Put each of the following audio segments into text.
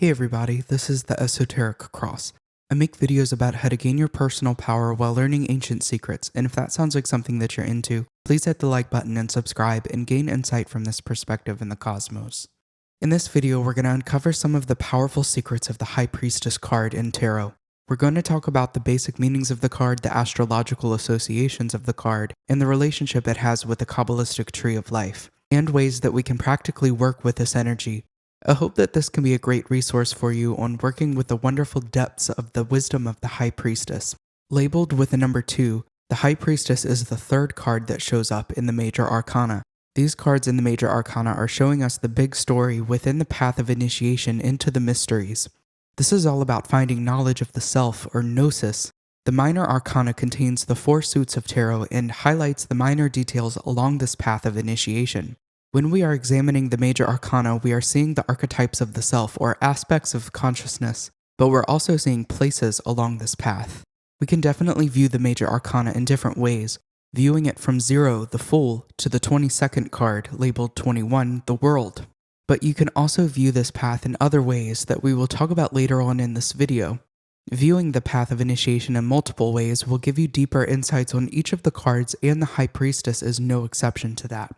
Hey everybody, this is the Esoteric Cross. I make videos about how to gain your personal power while learning ancient secrets, and if that sounds like something that you're into, please hit the like button and subscribe and gain insight from this perspective in the cosmos. In this video, we're going to uncover some of the powerful secrets of the High Priestess card in Tarot. We're going to talk about the basic meanings of the card, the astrological associations of the card, and the relationship it has with the Kabbalistic tree of life, and ways that we can practically work with this energy. I hope that this can be a great resource for you on working with the wonderful depths of the wisdom of the High Priestess. Labeled with the number 2, the High Priestess is the third card that shows up in the Major Arcana. These cards in the Major Arcana are showing us the big story within the path of initiation into the mysteries. This is all about finding knowledge of the self, or gnosis. The Minor Arcana contains the 4 suits of tarot and highlights the minor details along this path of initiation. When we are examining the Major Arcana, we are seeing the archetypes of the self, or aspects of consciousness, but we're also seeing places along this path. We can definitely view the Major Arcana in different ways, viewing it from 0, the Fool, to the 22nd card, labeled 21, the World. But you can also view this path in other ways that we will talk about later on in this video. Viewing the path of initiation in multiple ways will give you deeper insights on each of the cards, and the High Priestess is no exception to that.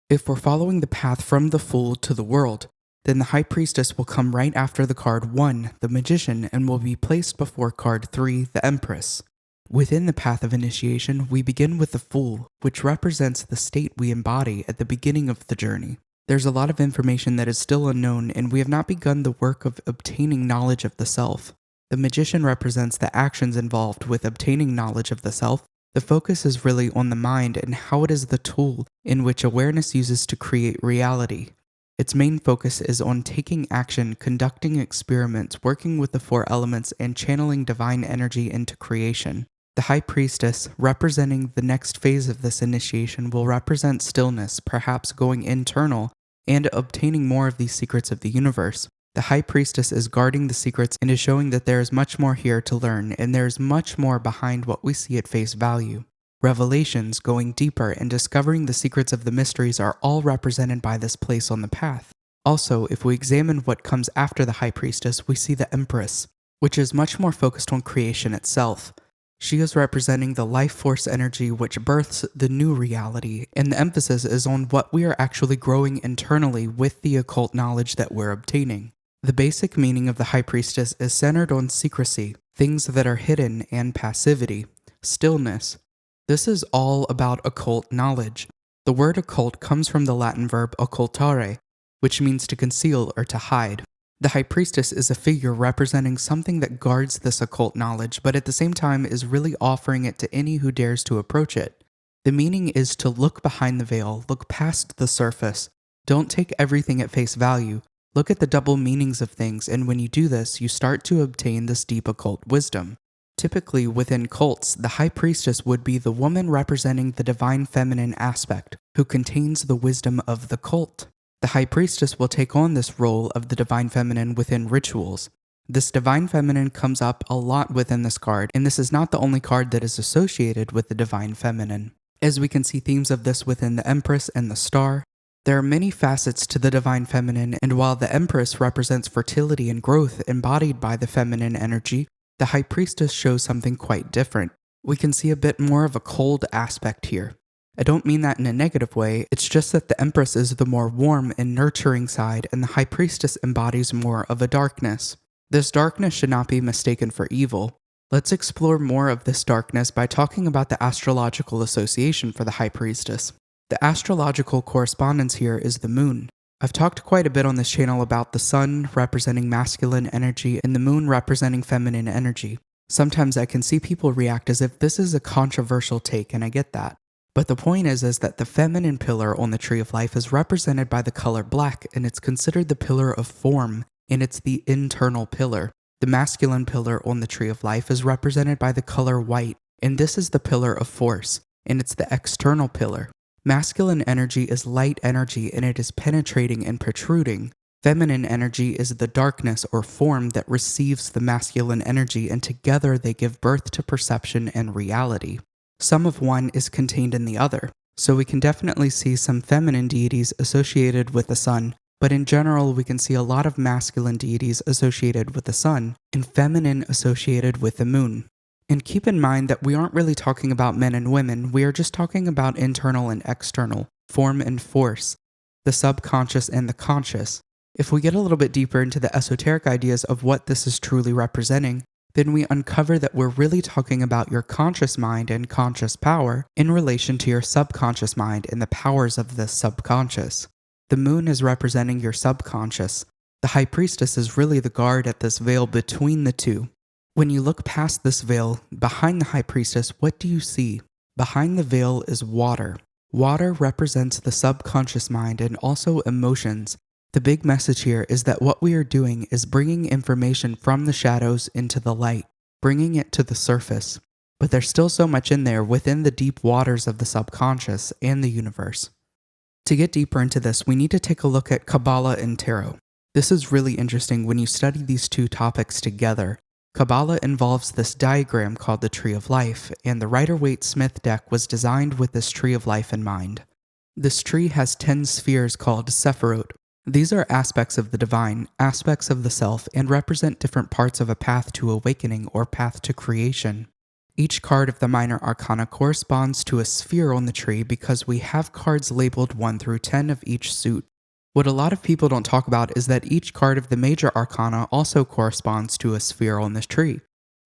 If we're following the path from the Fool to the World, then the High Priestess will come right after the card 1, the Magician, and will be placed before card 3, the Empress. Within the path of initiation, we begin with the Fool, which represents the state we embody at the beginning of the journey. There's a lot of information that is still unknown, and we have not begun the work of obtaining knowledge of the self. The Magician represents the actions involved with obtaining knowledge of the self. The focus is really on the mind and how it is the tool in which awareness uses to create reality. Its main focus is on taking action, conducting experiments, working with the 4 elements, and channeling divine energy into creation. The High Priestess, representing the next phase of this initiation, will represent stillness, perhaps going internal, and obtaining more of these secrets of the universe. The High Priestess is guarding the secrets and is showing that there is much more here to learn, and there is much more behind what we see at face value. Revelations, going deeper, and discovering the secrets of the mysteries are all represented by this place on the path. Also, if we examine what comes after the High Priestess, we see the Empress, which is much more focused on creation itself. She is representing the life force energy which births the new reality, and the emphasis is on what we are actually growing internally with the occult knowledge that we're obtaining. The basic meaning of the High Priestess is centered on secrecy, things that are hidden, and passivity, stillness. This is all about occult knowledge. The word occult comes from the Latin verb occultare, which means to conceal or to hide. The High Priestess is a figure representing something that guards this occult knowledge, but at the same time is really offering it to any who dares to approach it. The meaning is to look behind the veil, look past the surface. Don't take everything at face value. Look at the double meanings of things, and when you do this, you start to obtain this deep occult wisdom. Typically, within cults, the High Priestess would be the woman representing the divine feminine aspect, who contains the wisdom of the cult. The High Priestess will take on this role of the divine feminine within rituals. This divine feminine comes up a lot within this card, and this is not the only card that is associated with the divine feminine. As we can see themes of this within the Empress and the Star, there are many facets to the divine feminine, and while the Empress represents fertility and growth embodied by the feminine energy, the High Priestess shows something quite different. We can see a bit more of a cold aspect here. I don't mean that in a negative way, it's just that the Empress is the more warm and nurturing side, and the High Priestess embodies more of a darkness. This darkness should not be mistaken for evil. Let's explore more of this darkness by talking about the astrological association for the High Priestess. The astrological correspondence here is the moon. I've talked quite a bit on this channel about the sun representing masculine energy and the moon representing feminine energy. Sometimes I can see people react as if this is a controversial take, and I get that. But the point is that the feminine pillar on the Tree of Life is represented by the color black, and it's considered the pillar of form, and it's the internal pillar. The masculine pillar on the Tree of Life is represented by the color white, and this is the pillar of force, and it's the external pillar. Masculine energy is light energy, and it is penetrating and protruding. Feminine energy is the darkness or form that receives the masculine energy, and together they give birth to perception and reality. Some of one is contained in the other, so we can definitely see some feminine deities associated with the sun, but in general we can see a lot of masculine deities associated with the sun and feminine associated with the moon. And keep in mind that we aren't really talking about men and women, we are just talking about internal and external, form and force, the subconscious and the conscious. If we get a little bit deeper into the esoteric ideas of what this is truly representing, then we uncover that we're really talking about your conscious mind and conscious power in relation to your subconscious mind and the powers of the subconscious. The moon is representing your subconscious. The High Priestess is really the guard at this veil between the two. When you look past this veil, behind the High Priestess, what do you see? Behind the veil is water. Water represents the subconscious mind and also emotions. The big message here is that what we are doing is bringing information from the shadows into the light, bringing it to the surface. But there's still so much in there within the deep waters of the subconscious and the universe. To get deeper into this, we need to take a look at Cabala and Tarot. This is really interesting when you study these two topics together. Cabala involves this diagram called the Tree of Life, and the Rider-Waite-Smith deck was designed with this Tree of Life in mind. This tree has 10 spheres called Sephirot. These are aspects of the divine, aspects of the self, and represent different parts of a path to awakening or path to creation. Each card of the minor arcana corresponds to a sphere on the tree because we have cards labeled 1 through 10 of each suit. What a lot of people don't talk about is that each card of the major arcana also corresponds to a sphere on this tree.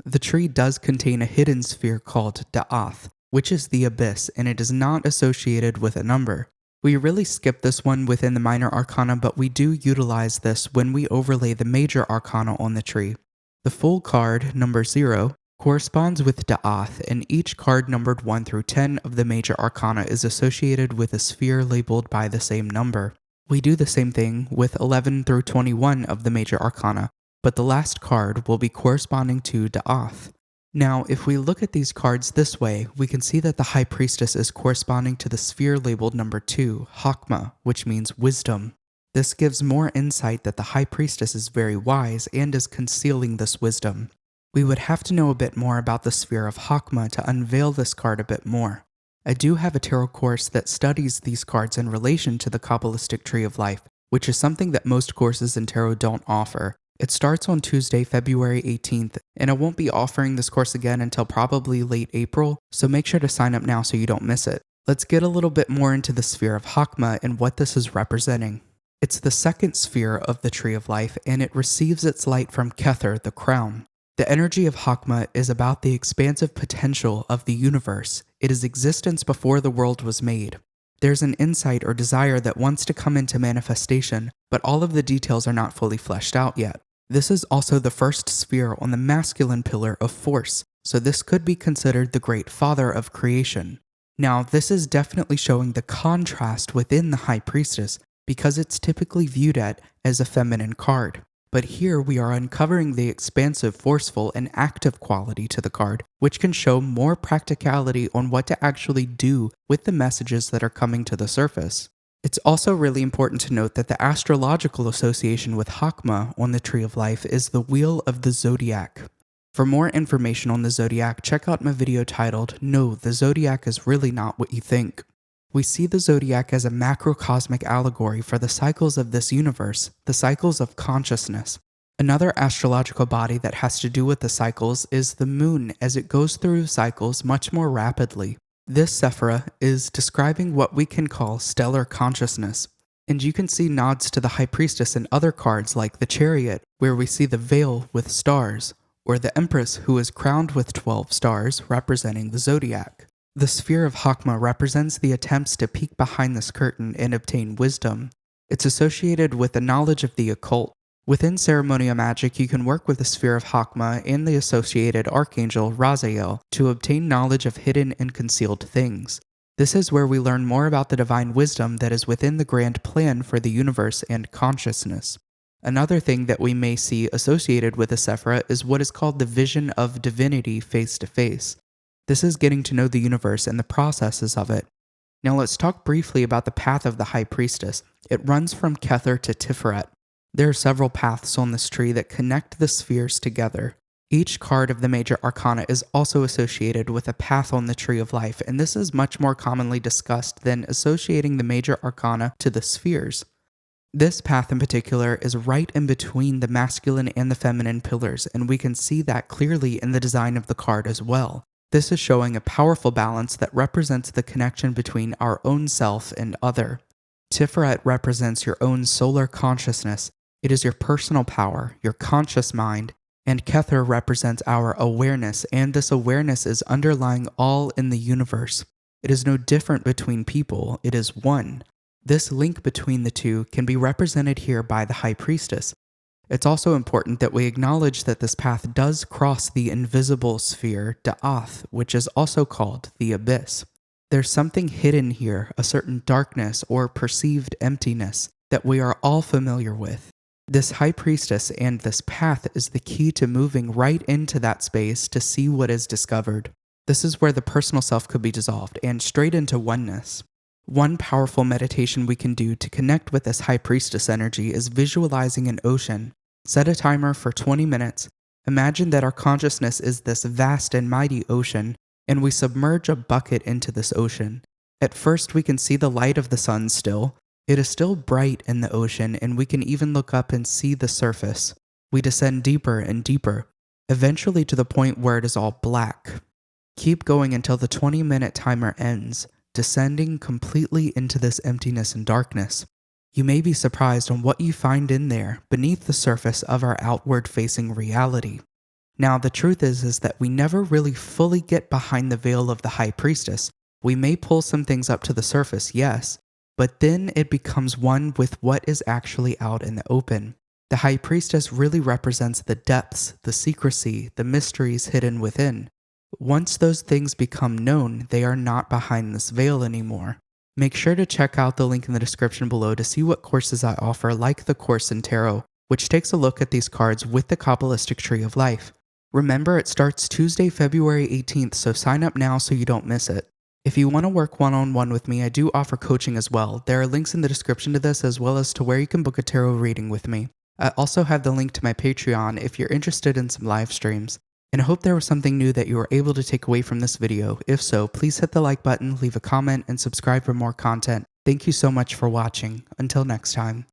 The tree does contain a hidden sphere called Da'ath, which is the abyss, and it is not associated with a number. We really skip this one within the minor arcana, but we do utilize this when we overlay the major arcana on the tree. The full card, number 0, corresponds with Da'ath, and each card numbered 1 through 10 of the major arcana is associated with a sphere labeled by the same number. We do the same thing with 11 through 21 of the major arcana, but the last card will be corresponding to Da'ath. Now, if we look at these cards this way, we can see that the High Priestess is corresponding to the sphere labeled number 2, Hakma, which means wisdom. This gives more insight that the High Priestess is very wise and is concealing this wisdom. We would have to know a bit more about the sphere of Hakma to unveil this card a bit more. I do have a tarot course that studies these cards in relation to the Kabbalistic Tree of Life, which is something that most courses in tarot don't offer. It starts on Tuesday, February 18th, and I won't be offering this course again until probably late April, so make sure to sign up now so you don't miss it. Let's get a little bit more into the sphere of Hakma and what this is representing. It's the second sphere of the Tree of Life, and it receives its light from Kether, the crown. The energy of Hakma is about the expansive potential of the universe. It is existence before the world was made. There's an insight or desire that wants to come into manifestation, but all of the details are not fully fleshed out yet. This is also the first sphere on the masculine pillar of force, so this could be considered the great father of creation. Now, this is definitely showing the contrast within the High Priestess because it's typically viewed as a feminine card. But here we are uncovering the expansive, forceful, and active quality to the card, which can show more practicality on what to actually do with the messages that are coming to the surface. It's also really important to note that the astrological association with Hakma on the Tree of Life is the Wheel of the Zodiac. For more information on the Zodiac, check out my video titled, No, the Zodiac is Really Not What You Think. We see the Zodiac as a macrocosmic allegory for the cycles of this universe, the cycles of consciousness. Another astrological body that has to do with the cycles is the moon as it goes through cycles much more rapidly. This Sephira is describing what we can call stellar consciousness, and you can see nods to the High Priestess in other cards like the Chariot, where we see the veil with stars, or the Empress who is crowned with 12 stars representing the Zodiac. The sphere of Hakma represents the attempts to peek behind this curtain and obtain wisdom. It's associated with the knowledge of the occult. Within ceremonial magic, you can work with the sphere of Hakma and the associated archangel Raziel to obtain knowledge of hidden and concealed things. This is where we learn more about the divine wisdom that is within the grand plan for the universe and consciousness. Another thing that we may see associated with the Sephira is what is called the vision of divinity face to face. This is getting to know the universe and the processes of it. Now let's talk briefly about the path of the High Priestess. It runs from Kether to Tiferet. There are several paths on this tree that connect the spheres together. Each card of the major arcana is also associated with a path on the Tree of Life, and this is much more commonly discussed than associating the major arcana to the spheres. This path in particular is right in between the masculine and the feminine pillars, and we can see that clearly in the design of the card as well. This is showing a powerful balance that represents the connection between our own self and other. Tiferet represents your own solar consciousness. It is your personal power, your conscious mind, and Kether represents our awareness, and this awareness is underlying all in the universe. It is no different between people, it is one. This link between the two can be represented here by the High Priestess. It's also important that we acknowledge that this path does cross the invisible sphere, Da'ath, which is also called the Abyss. There's something hidden here, a certain darkness or perceived emptiness that we are all familiar with. This High Priestess and this path is the key to moving right into that space to see what is discovered. This is where the personal self could be dissolved and straight into oneness. One powerful meditation we can do to connect with this High Priestess energy is visualizing an ocean. Set a timer for 20 minutes. Imagine that our consciousness is this vast and mighty ocean, and we submerge a bucket into this ocean. At first, we can see the light of the sun still. It is still bright in the ocean, and we can even look up and see the surface. We descend deeper and deeper, eventually to the point where it is all black. Keep going until the 20-minute timer ends, descending completely into this emptiness and darkness. You may be surprised on what you find in there beneath the surface of our outward-facing reality. Now, the truth is that we never really fully get behind the veil of the High Priestess. We may pull some things up to the surface, yes, but then it becomes one with what is actually out in the open. The High Priestess really represents the depths, the secrecy, the mysteries hidden within. Once those things become known, they are not behind this veil anymore. Make sure to check out the link in the description below to see what courses I offer, like the course in Tarot, which takes a look at these cards with the Kabbalistic Tree of Life. Remember, it starts Tuesday, February 18th, so sign up now so you don't miss it. If you want to work one-on-one with me, I do offer coaching as well. There are links in the description to this, as well as to where you can book a tarot reading with me. I also have the link to my Patreon if you're interested in some live streams. And I hope there was something new that you were able to take away from this video. If so, please hit the like button, leave a comment, and subscribe for more content. Thank you so much for watching. Until next time.